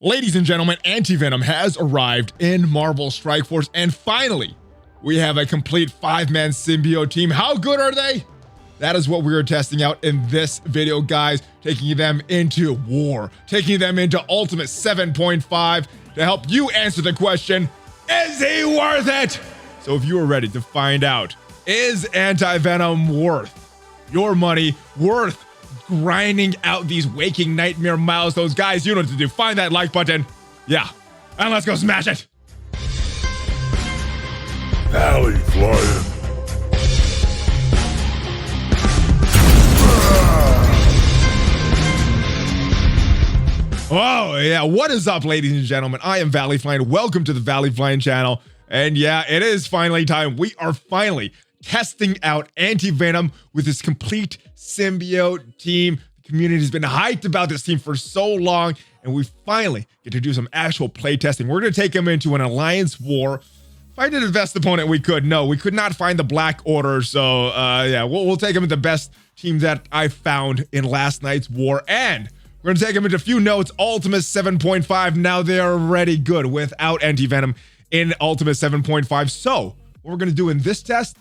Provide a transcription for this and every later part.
Ladies and gentlemen, Anti-Venom has arrived in Marvel Strike Force, and finally, we have a complete 5-man symbiote team. How good are they? That is what we are testing out in this video, guys, taking them into war, taking them into Ultimus 7.5 to help you answer the question, is he worth it? So if you are ready to find out, is Anti-Venom worth your money, worth grinding out these waking nightmare milestones? Guys, you know what to do. Find that like button. Yeah. And let's go smash it. ValleyFlyin. Oh, yeah. What is up, ladies and gentlemen? I am ValleyFlyin. Welcome to the ValleyFlyin channel. And yeah, it is finally time. We are finally testing out Anti-Venom with this complete symbiote team. The community has been hyped about this team for so long, and we finally get to do some actual play testing. We're going to take him into an alliance war. Find the best opponent we could. No, we could not find the Black Order, so yeah, we'll take him into the best team that I found in last night's war, and we're going to take him into a few notes. Ultimus 7.5, now they are already good without Anti-Venom in Ultimus 7.5. So what we're going to do in this test,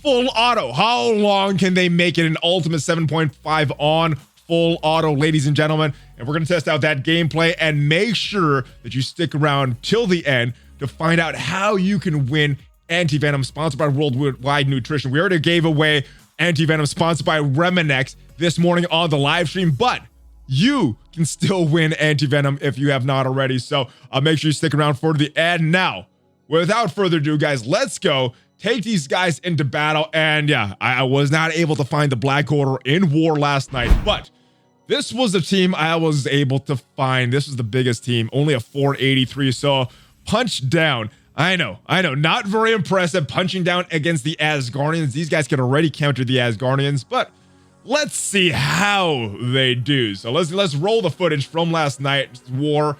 full auto. How long can they make it in Ultimus 7.5 on full auto, ladies and gentlemen? And we're going to test out that gameplay, and make sure that you stick around till the end to find out how you can win Anti-Venom, sponsored by Worldwide Nutrition. We already gave away Anti-Venom, sponsored by Remenex, this morning on the live stream, but you can still win Anti-Venom if you have not already. So make sure you stick around for the end. Now, without further ado, guys, let's go take these guys into battle. And yeah, I was not able to find the Black Order in war last night, but this was the team I was able to find. This was the biggest team, only a 483. So punch down. I know, not very impressive punching down against the Asgardians. These guys can already counter the Asgardians, but let's see how they do. So let's roll the footage from last night's war.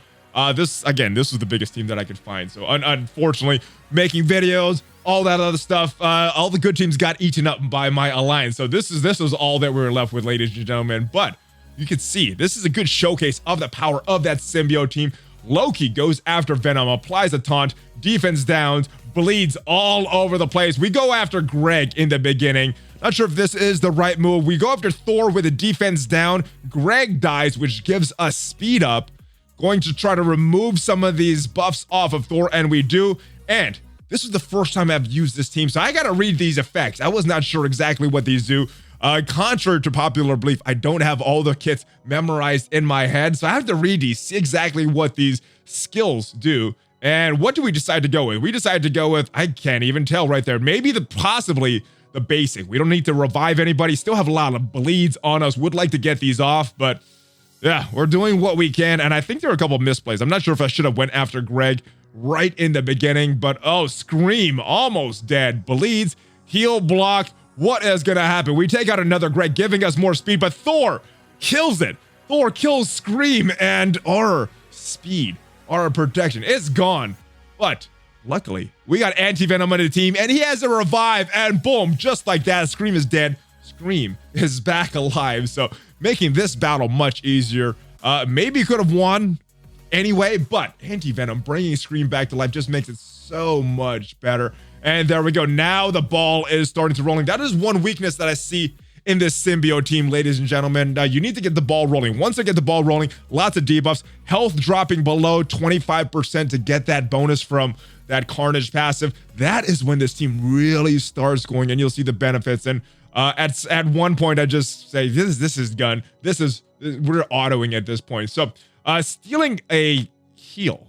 This was the biggest team that I could find. So unfortunately, making videos, all that other stuff, all the good teams got eaten up by my alliance. So this was all that we were left with, ladies and gentlemen. But you can see this is a good showcase of the power of that symbiote team. Loki goes after Venom, applies a taunt, defense downs, bleeds all over the place. We go after Greg in the beginning. Not sure if this is the right move. We go after Thor with a defense down. Greg dies, which gives us speed up. Going to try to remove some of these buffs off of Thor, and we do. And this is the first time I've used this team, so I gotta read these effects. I was not sure exactly what these do. Contrary to popular belief, I don't have all the kits memorized in my head, so I have to read these, see exactly what these skills do. And what do we decide to go with? We decided to go with, I can't even tell right there, maybe possibly the basic. We don't need to revive anybody. Still have a lot of bleeds on us. Would like to get these off, but yeah, we're doing what we can. And I think there are a couple of misplays. I'm not sure if I should have went after Greg right in the beginning, but oh, Scream, almost dead. Bleeds, heal block. What is going to happen? We take out another Greg, giving us more speed, but Thor kills it. Thor kills Scream, and our speed, our protection is gone. But luckily, we got Anti-Venom on the team, and he has a revive, and boom, just like that, Scream is dead. Scream is back alive, so making this battle much easier. Maybe could have won anyway, but Anti-Venom bringing Scream back to life just makes it so much better. And there we go. Now the ball is starting to rolling. That is one weakness that I see in this symbiote team, ladies and gentlemen. You need to get the ball rolling. Once I get the ball rolling, lots of debuffs, health dropping below 25% to get that bonus from that Carnage passive. That is when this team really starts going, and you'll see the benefits. And at one point, I just say, this is gun. We're autoing at this point. So stealing a heal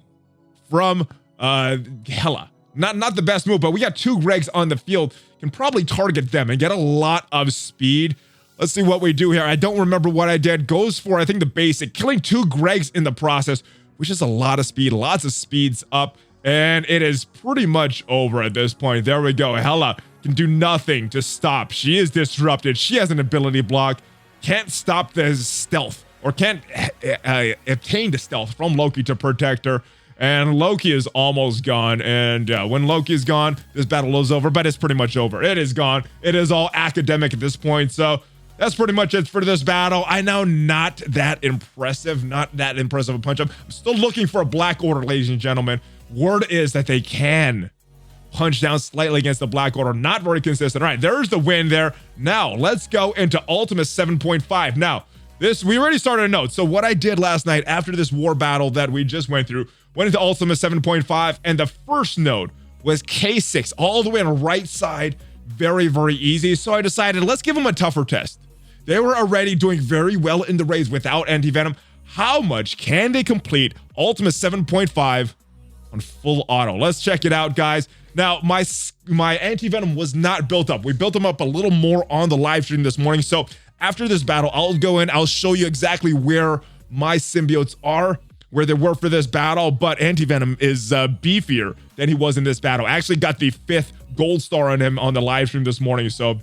from Hela. Not the best move, but we got two Gregs on the field. Can probably target them and get a lot of speed. Let's see what we do here. I don't remember what I did. Goes for, I think, the basic. Killing two Gregs in the process, which is a lot of speed. Lots of speeds up. And it is pretty much over at this point. There we go. Hela can do nothing to stop. She is disrupted. She has an ability block. Can't stop the stealth, or can't obtain the stealth from Loki to protect her. And Loki is almost gone. And when Loki is gone, this battle is over, but it's pretty much over. It is gone. It is all academic at this point. So that's pretty much it for this battle. I know not that impressive a punch up. I'm still looking for a Black Order, ladies and gentlemen. Word is that they can punch down slightly against the Black Order. Not very consistent. All right, there's the win there. Now, let's go into Ultimus 7.5. Now, we already started a note. So what I did last night after this war battle that we just went through, went into Ultimus 7.5, and the first node was K6, all the way on the right side. Very, very easy. So I decided, let's give them a tougher test. They were already doing very well in the raids without Anti-Venom. How much can they complete Ultimus 7.5 on full auto? Let's check it out, guys. Now, my Anti-Venom was not built up. We built them up a little more on the live stream this morning. So after this battle, I'll go in, I'll show you exactly where my symbiotes are, where they were for this battle. But Anti-Venom is beefier than he was in this battle. I actually got the 5th gold star on him on the live stream this morning. So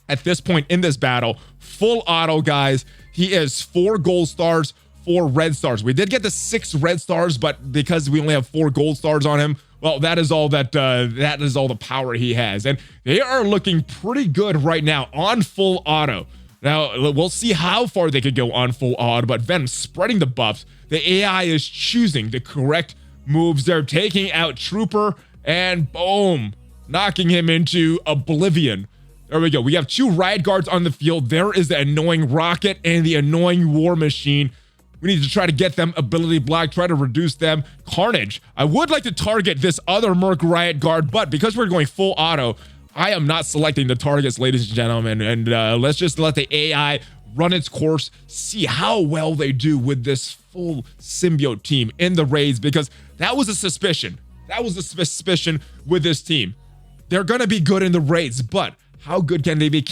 at this point in this battle, full auto, guys, he is 4 gold stars, 4 red stars. We did get the 6 red stars, but because we only have 4 gold stars on him, well, that is all the power he has. And they are looking pretty good right now on full auto. Now, we'll see how far they could go on full auto, but Venom spreading the buffs. The AI is choosing the correct moves. They're taking out Trooper, and boom, knocking him into oblivion. There we go. We have 2 riot guards on the field. There is the annoying Rocket and the annoying War Machine. We need to try to get them ability block, try to reduce them. Carnage. I would like to target this other Merc Riot Guard, but because we're going full auto, I am not selecting the targets, ladies and gentlemen. And let's just let the AI run its course, see how well they do with this full symbiote team in the raids, because that was a suspicion. That was a suspicion with this team. They're going to be good in the raids, but how good can they be?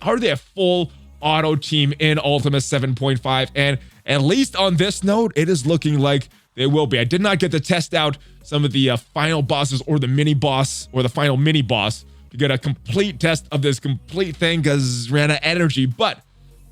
Are they a full auto team in Ultimus 7.5? And at least on this node, it is looking like they will be. I did not get to test out some of the final bosses or the mini boss or the final mini boss to get a complete test of this complete thing because ran out of energy. But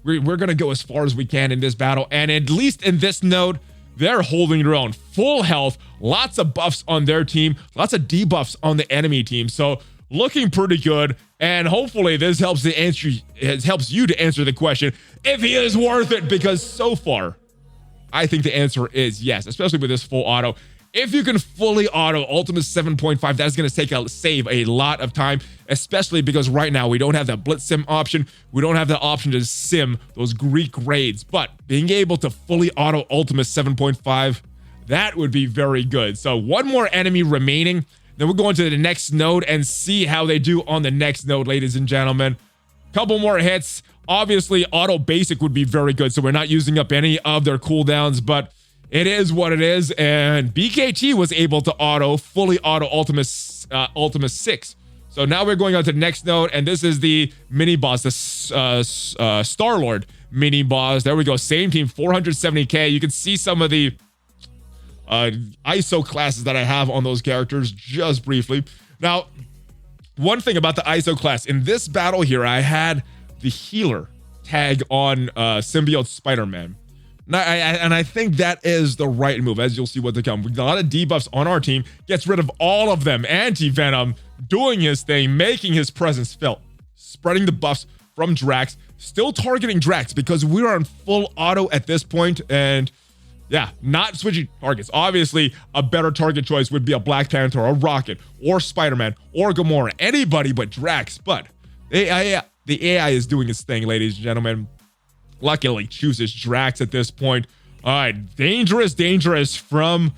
we're going to go as far as we can in this battle. And at least in this node, they're holding their own. Full health, lots of buffs on their team, lots of debuffs on the enemy team. So looking pretty good. And hopefully this helps you to answer the question if he is worth it, because so far, I think the answer is yes, especially with this full auto. If you can fully auto Ultimus 7.5, that's going to save a lot of time, especially because right now we don't have that blitz sim option. We don't have the option to sim those Greek raids, but being able to fully auto Ultimus 7.5, that would be very good. So one more enemy remaining. Then we'll go into the next node and see how they do on the next node, ladies and gentlemen. Couple more hits. Obviously, auto basic would be very good, so we're not using up any of their cooldowns, but it is what it is. And BKT was able to fully auto Ultimus 6. So now we're going on to the next node, and this is the mini boss, the Star-Lord mini boss. There we go. Same team, 470k. You can see some of the ISO classes that I have on those characters just briefly. Now, one thing about the ISO class, in this battle here, I had the healer tag on Symbiote Spider-Man. And I think that is the right move, as you'll see what to come. We got a lot of debuffs on our team, gets rid of all of them. Anti-Venom doing his thing, making his presence felt, spreading the buffs from Drax, still targeting Drax because we're on full auto at this point, and yeah, not switching targets. Obviously, a better target choice would be a Black Panther, or Rocket, or Spider-Man, or Gamora, anybody but Drax. But the AI is doing its thing, ladies and gentlemen. Luckily, chooses Drax at this point. All right, dangerous from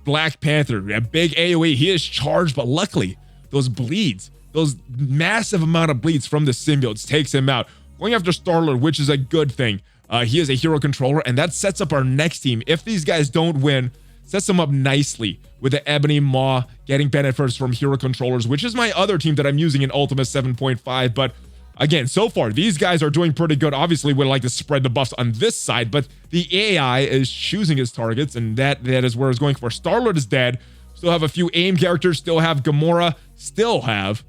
Black Panther. A big AoE. He is charged, but luckily, those bleeds, those massive amount of bleeds from the symbiotes takes him out. Going after Star-Lord, which is a good thing. He is a hero controller, and that sets up our next team. If these guys don't win, sets them up nicely with the Ebony Maw getting benefits from hero controllers, which is my other team that I'm using in Ultimus 7.5. But again, so far, these guys are doing pretty good. Obviously, we'd like to spread the buffs on this side, but the AI is choosing his targets, and that is where it's going for. Star-Lord is dead. Still have a few AIM characters. Still have Gamora. Still have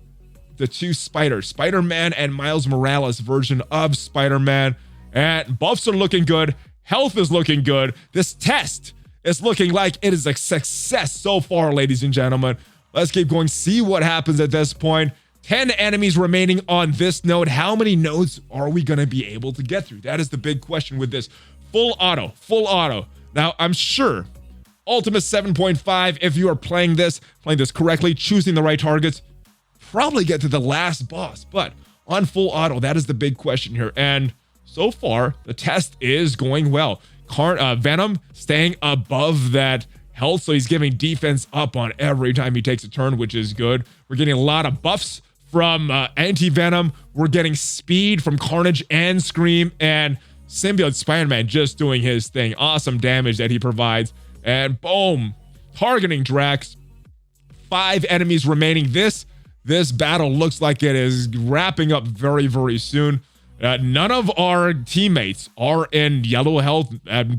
the 2 spiders, Spider-Man and Miles Morales version of Spider-Man. And buffs are looking good. Health is looking good. This test is looking like it is a success so far, ladies and gentlemen. Let's keep going. See what happens at this point. 10 enemies remaining on this node. How many nodes are we going to be able to get through? That is the big question with this. Full auto. Now, I'm sure Ultimus 7.5, if you are playing this correctly, choosing the right targets, probably get to the last boss. But on full auto, that is the big question here. And so far, the test is going well. Venom staying above that health, so he's giving defense up on every time he takes a turn, which is good. We're getting a lot of buffs from Anti-Venom. We're getting speed from Carnage and Scream, and Symbiote Spider-Man just doing his thing. Awesome damage that he provides. And boom, targeting Drax. 5 enemies remaining. This battle looks like it is wrapping up very, very soon. None of our teammates are in yellow health.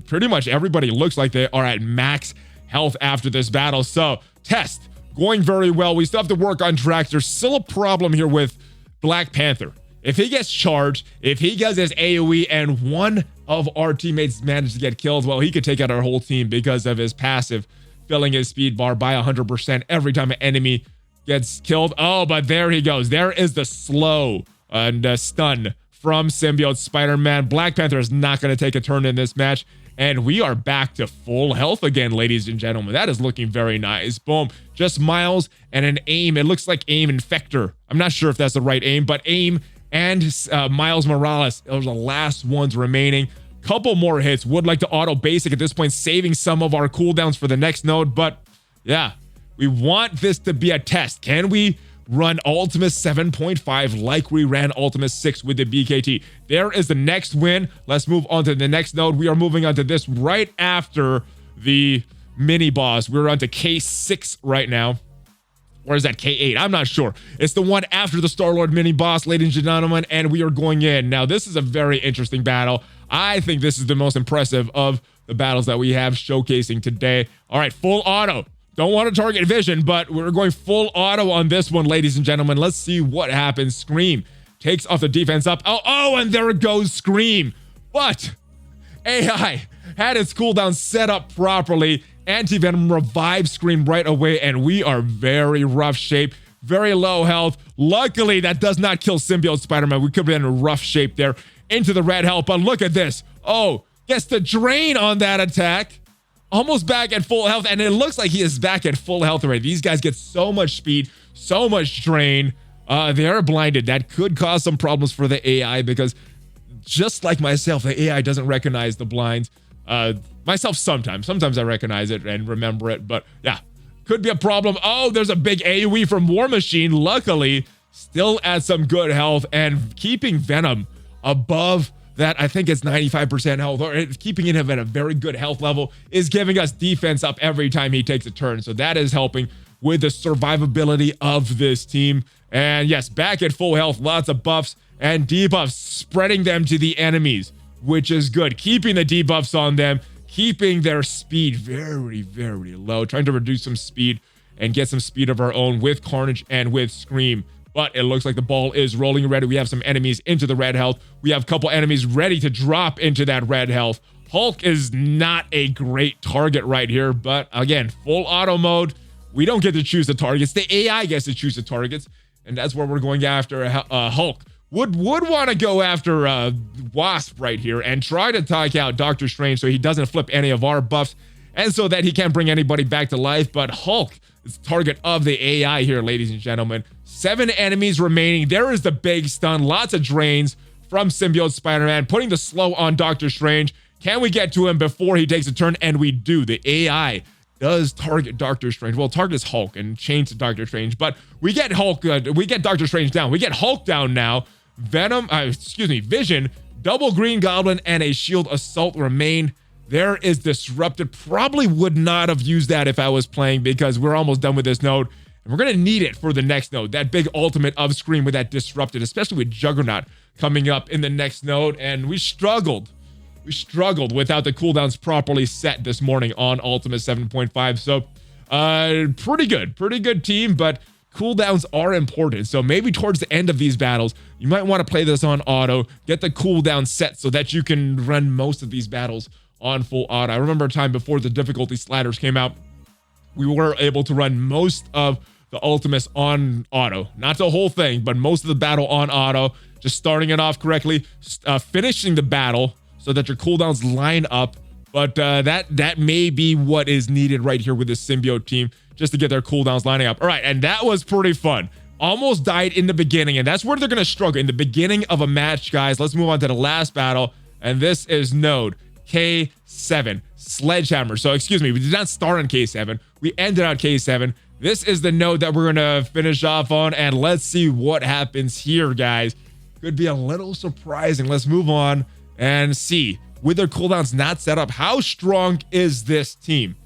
Pretty much everybody looks like they are at max health after this battle. So, test going very well. We still have to work on Drax. There's still a problem here with Black Panther. If he gets charged, if he does his AoE and one of our teammates manages to get killed, well, he could take out our whole team because of his passive filling his speed bar by 100% every time an enemy gets killed. Oh, but there he goes. There is the slow and stun from Symbiote Spider-Man. Black Panther is not going to take a turn in this match. And we are back to full health again, ladies and gentlemen. That is looking very nice. Boom. Just Miles and an aim. It looks like aim Infector. I'm not sure if that's the right aim, but aim and Miles Morales. Those are the last ones remaining. Couple more hits. Would like to auto basic at this point, saving some of our cooldowns for the next node. But yeah, we want this to be a test. Can we run Ultimus 7.5 like we ran Ultimus 6 with the BKT? There is the next win. Let's move on to the next node. We are moving on to this right after the mini boss. We're on to K6 right now. Or is that K8? I'm not sure. It's the one after the Star-Lord mini boss, ladies and gentlemen, and we are going in. Now, this is a very interesting battle. I think this is the most impressive of the battles that we have showcasing today. All right, full auto. Don't want to target vision, but we're going full auto on this one, ladies and gentlemen. Let's see what happens. Scream takes off the defense up. Oh, and there it goes, Scream. But AI had its cooldown set up properly. Anti-Venom revives Scream right away, and we are very rough shape, very low health. Luckily, that does not kill Symbiote Spider-Man. We could have been in rough shape there into the red health, but look at this. Oh, gets the drain on that attack. Almost back at full health, and it looks like he is back at full health already. These guys get so much speed, so much drain. They are blinded. That could cause some problems for the AI because just like myself, the AI doesn't recognize the blinds. Myself sometimes I recognize it and remember it, but yeah, could be a problem. Oh, there's a big AoE from War Machine. Luckily, still at some good health and keeping Venom above that. I think it's 95% health, or keeping him at a very good health level is giving us defense up every time he takes a turn. So that is helping with the survivability of this team. And yes, back at full health, lots of buffs and debuffs, spreading them to the enemies, which is good. Keeping the debuffs on them, keeping their speed very, very low, trying to reduce some speed and get some speed of our own with Carnage and with Scream. But it looks like the ball is rolling already. We have some enemies into the red health. We have a couple enemies ready to drop into that red health. Hulk is not a great target right here, but again, full auto mode. We don't get to choose the targets. The AI gets to choose the targets, and that's where we're going after Hulk. Would want to go after Wasp right here and try to take out Doctor Strange so he doesn't flip any of our buffs and so that he can't bring anybody back to life. But Hulk is the target of the AI here, ladies and gentlemen. 7 enemies remaining. There is the big stun. Lots of drains from Symbiote Spider-Man, putting the slow on Doctor Strange. Can we get to him before he takes a turn? And we do. The AI does target Doctor Strange. Well, targets Hulk and chains to Doctor Strange, but we get Hulk. We get Doctor Strange down. We get Hulk down now. Vision, double Green Goblin, and a Shield Assault remain. There is Disrupted. Probably would not have used that if I was playing because we're almost done with this node. And we're going to need it for the next node. That big ultimate of Scream with that Disrupted, especially with Juggernaut coming up in the next node. And we struggled. We struggled without the cooldowns properly set this morning on Ultimus 7.5. So pretty good team, but cooldowns are important. So maybe towards the end of these battles, you might want to play this on auto, get the cooldown set so that you can run most of these battles on full auto. I remember a time before the difficulty sliders came out, we were able to run most of the Ultimus on auto. Not the whole thing, but most of the battle on auto. Just starting it off correctly, finishing the battle so that your cooldowns line up. But that may be what is needed right here with this symbiote team, just to get their cooldowns lining up. All right, and that was pretty fun. Almost died in the beginning, and that's where they're going to struggle. In the beginning of a match, guys, let's move on to the last battle. And this is node K7, Sledgehammer. So, excuse me, we did not start on K7. We ended on K7. This is the node that we're going to finish off on, and let's see what happens here, guys. Could be a little surprising. Let's move on and see. With their cooldowns not set up, how strong is this team?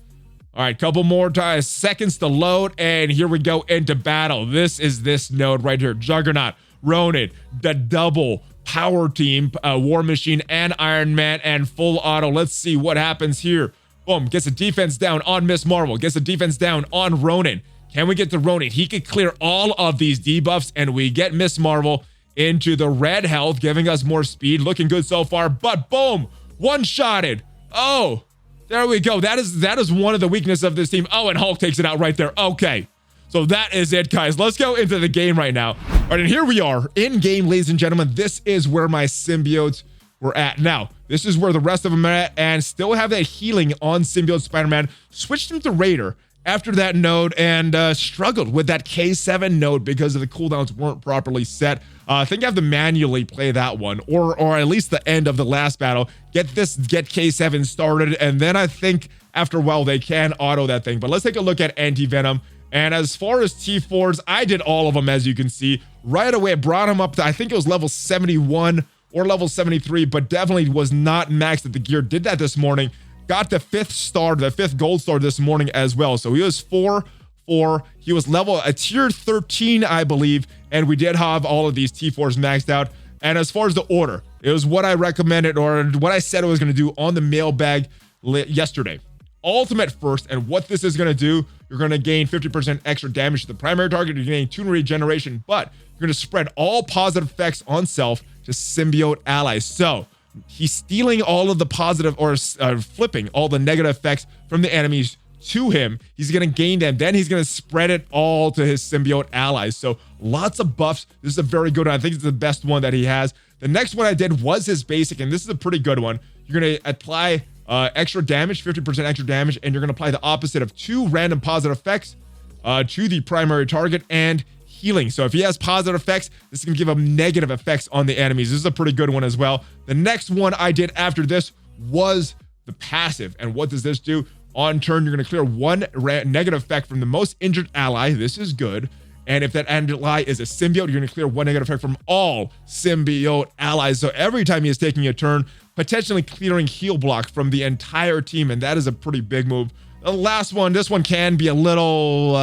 All right, couple more seconds to load, and here we go into battle. This is this node right here. Juggernaut, Ronin, the double power team, War Machine and Iron Man, and full auto. Let's see what happens here. Boom, gets the defense down on Miss Marvel, gets the defense down on Ronin. Can we get to Ronin? He could clear all of these debuffs, and we get Miss Marvel into the red health, giving us more speed. Looking good so far, but boom, one-shotted. Oh, there we go. That is one of the weaknesses of this team. Oh, and Hulk takes it out right there. Okay, so that is it, guys. Let's go into the game right now. All right, and here we are in game, ladies and gentlemen. This is where my symbiotes were at. Now, this is where the rest of them are at, and still have that healing on Symbiote Spider-Man. Switched him to Raider after that node, and struggled with that K7 node because of the cooldowns weren't properly set. I think I have to manually play that one, or at least the end of the last battle. Get K7 started, and then I think after a while they can auto that thing. But let's take a look at Anti-Venom. And as far as T4s, I did all of them, as you can see. Right away, brought him up to, I think it was level 71 or level 73, but definitely was not maxed at the gear. Did that this morning. Got the 5th star, the 5th gold star this morning as well. So he was 4-4. He was level a tier 13, I believe. And we did have all of these T4s maxed out. And as far as the order, it was what I recommended, or what I said I was going to do on the mailbag yesterday. Ultimate first, and what this is going to do, you're going to gain 50% extra damage to the primary target. You're getting 2 regeneration, but you're going to spread all positive effects on self to symbiote allies. So he's stealing all of the positive, or flipping all the negative effects from the enemies to him. He's going to gain them. Then he's going to spread it all to his symbiote allies. So lots of buffs. This is a very good one. I think it's the best one that he has. The next one I did was his basic, and this is a pretty good one. You're going to apply extra damage, 50% extra damage, and you're going to apply the opposite of 2 random positive effects to the primary target, and healing. So if he has positive effects, this can give him negative effects on the enemies. This is a pretty good one as well. The next one I did after this was the passive. And what does this do? On turn, you're going to clear 1 negative effect from the most injured ally. This is good. And if that ally is a symbiote, you're going to clear 1 negative effect from all symbiote allies. So every time he is taking a turn, potentially clearing heal block from the entire team. And that is a pretty big move. The last one, this one can be a little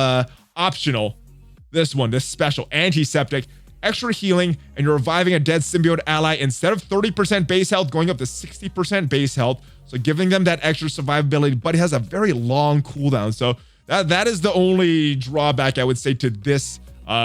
optional. This one, this special, Antiseptic, extra healing, and you're reviving a dead symbiote ally instead of 30% base health, going up to 60% base health. So giving them that extra survivability, but it has a very long cooldown. So that is the only drawback I would say to this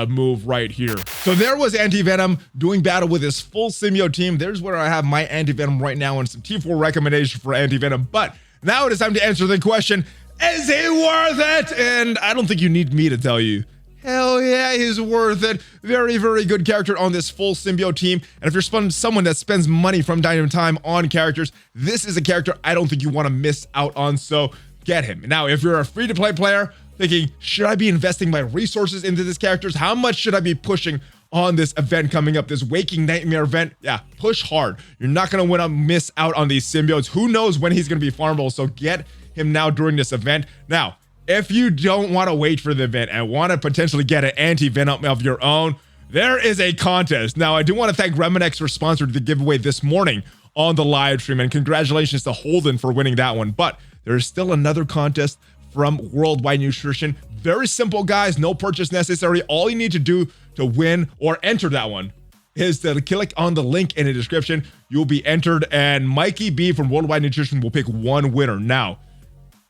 move right here. So there was Anti-Venom doing battle with his full symbiote team. There's where I have my Anti-Venom right now and some T4 recommendation for Anti-Venom. But now it is time to answer the question, is he worth it? And I don't think you need me to tell you. Hell yeah, he's worth it. Very, very good character on this full symbiote team. And if you're someone that spends money from time to time on characters, this is a character I don't think you want to miss out on. So get him. Now, if you're a free-to-play player thinking, should I be investing my resources into these characters? How much should I be pushing on this event coming up, this Waking Nightmare event? Yeah, push hard. You're not going to want to miss out on these symbiotes. Who knows when he's going to be farmable? So get him now during this event. Now, if you don't want to wait for the event and want to potentially get an Anti-Venom of your own, there is a contest. Now, I do want to thank Remedex for sponsoring the giveaway this morning on the live stream, and congratulations to Holden for winning that one. But there is still another contest from Worldwide Nutrition. Very simple, guys. No purchase necessary. All you need to do to win or enter that one is to click on the link in the description. You'll be entered, and Mikey B from Worldwide Nutrition will pick one winner. Now,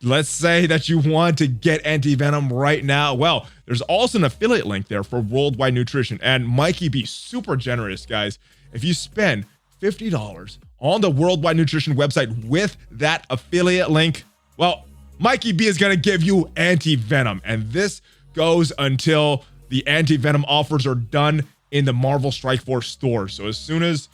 let's say that you want to get Anti-Venom right now. Well, there's also an affiliate link there for Worldwide Nutrition, and Mikey B, super generous, guys. If you spend $50 on the Worldwide Nutrition website with that affiliate link, well, Mikey B is going to give you Anti-Venom, and this goes until the Anti-Venom offers are done in the Marvel Strike Force store. So as soon as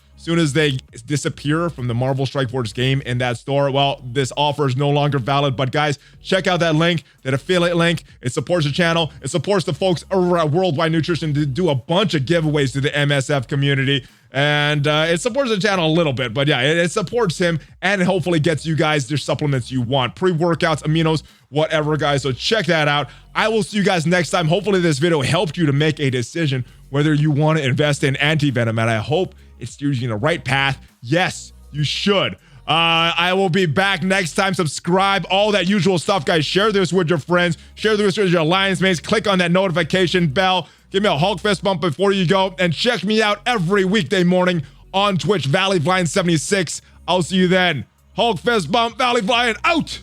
they disappear from the Marvel Strike Force game in that store, well, this offer is no longer valid. But guys, check out that link, that affiliate link. It supports the channel. It supports the folks around Worldwide Nutrition to do a bunch of giveaways to the MSF community. And it supports the channel a little bit, but yeah, it supports him and it hopefully gets you guys the supplements you want, pre-workouts, aminos, whatever, guys. So check that out. I will see you guys next time. Hopefully this video helped you to make a decision whether you want to invest in Anti-Venom, and I hope it steers you in the right path. Yes, you should. I will be back next time. Subscribe, all that usual stuff, guys. Share this with your friends. Share this with your alliance mates. Click on that notification bell. Give me a Hulk fist bump before you go. And check me out every weekday morning on Twitch, ValleyFlyin76. I'll see you then. Hulk fist bump, ValleyFlyin out!